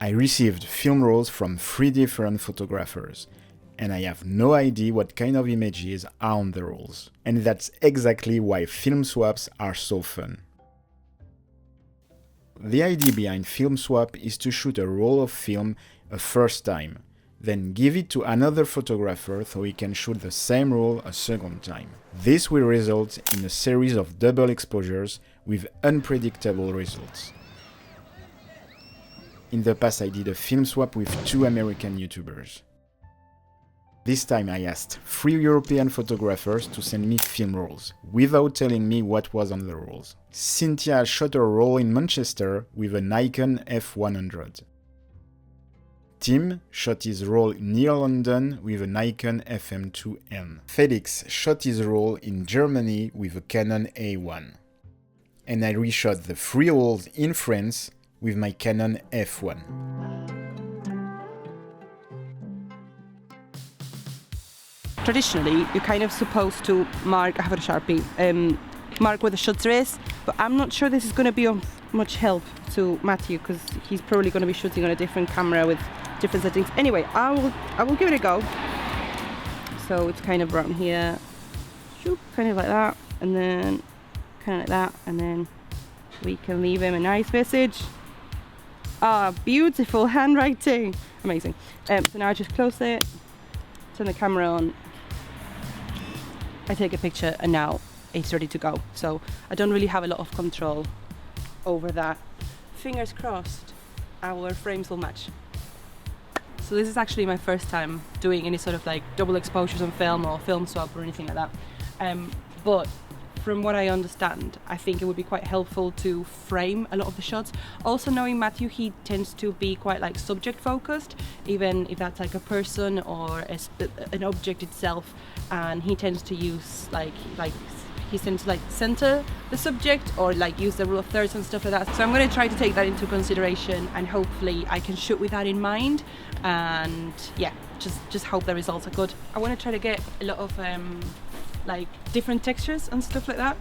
I received film rolls from 3 different photographers, and I have no idea what kind of images are on the rolls. And that's exactly why film swaps are so fun. The idea behind film swap is to shoot a roll of film a first time, then give it to another photographer so he can shoot the same roll a second time. This will result in a series of double exposures with unpredictable results. In the past, I did a film swap with 2 American YouTubers. This time I asked 3 European photographers to send me film rolls, without telling me what was on the rolls. Cynthia shot a roll in Manchester with a Nikon f100. Tim shot his roll near London with a Nikon FM2N. Felix shot his roll in Germany with a Canon A1. And I reshot the 3 rolls in France with my Canon F1. Traditionally, you're kind of supposed to mark, I have a Sharpie, mark where the shutter is, but I'm not sure this is going to be of much help to Matthew because he's probably going to be shooting on a different camera with different settings. Anyway, I will give it a go. So it's kind of around here, kind of like that, and then kind of like that, and then we can leave him a nice message. Ah, beautiful handwriting, amazing. So now I just close it, turn the camera on, I take a picture, and now it's ready to go. So I don't really have a lot of control over that. Fingers crossed, our frames will match. So this is actually my first time doing any sort of like double exposures on film or film swap or anything like that. But from what I understand, I think it would be quite helpful to frame a lot of the shots. Also knowing Matthew, he tends to be quite like subject focused, even if that's like a person or an object itself, and he tends to use he tends to like center the subject or like use the rule of thirds and stuff like that. So I'm going to try to take that into consideration, and hopefully I can shoot with that in mind, and yeah, just hope the results are good. I want to try to get a lot of like different textures and stuff like that.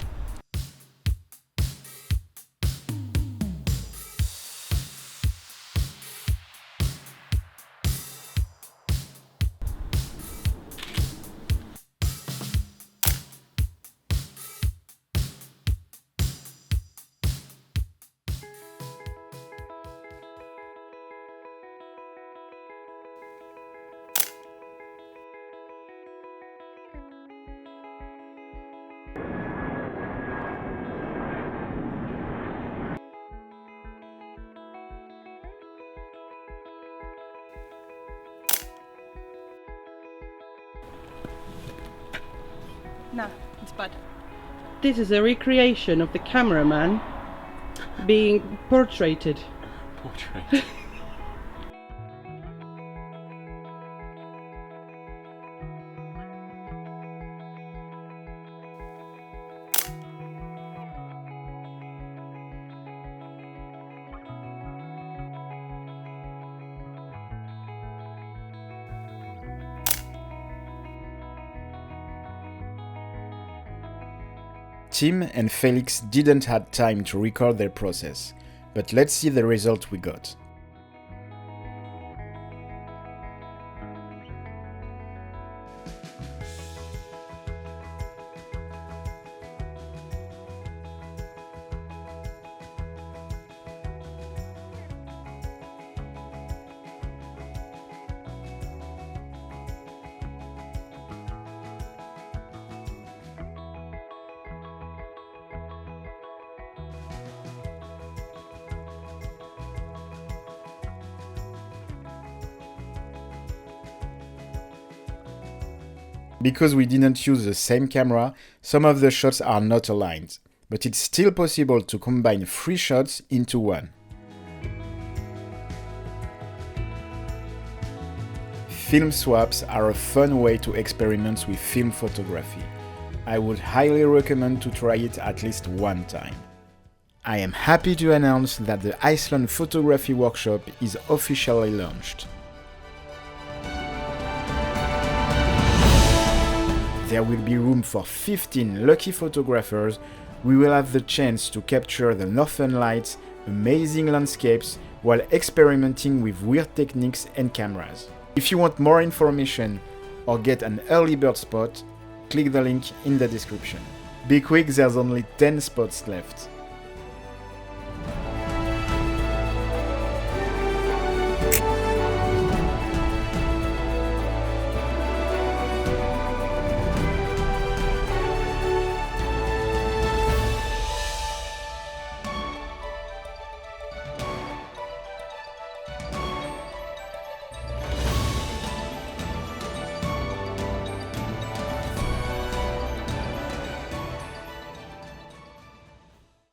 Nah, it's bad. This is a recreation of the cameraman being portraited. Portrait. Tim and Felix didn't have time to record their process, but let's see the result we got. Because we didn't use the same camera, some of the shots are not aligned, but it's still possible to combine 3 shots into one. Film swaps are a fun way to experiment with film photography. I would highly recommend to try it at least one time. I am happy to announce that the Iceland Photography Workshop is officially launched. There will be room for 15 lucky photographers. We will have the chance to capture the northern lights, amazing landscapes, while experimenting with weird techniques and cameras. If you want more information or get an early bird spot, click the link in the description. Be quick, there's only 10 spots left.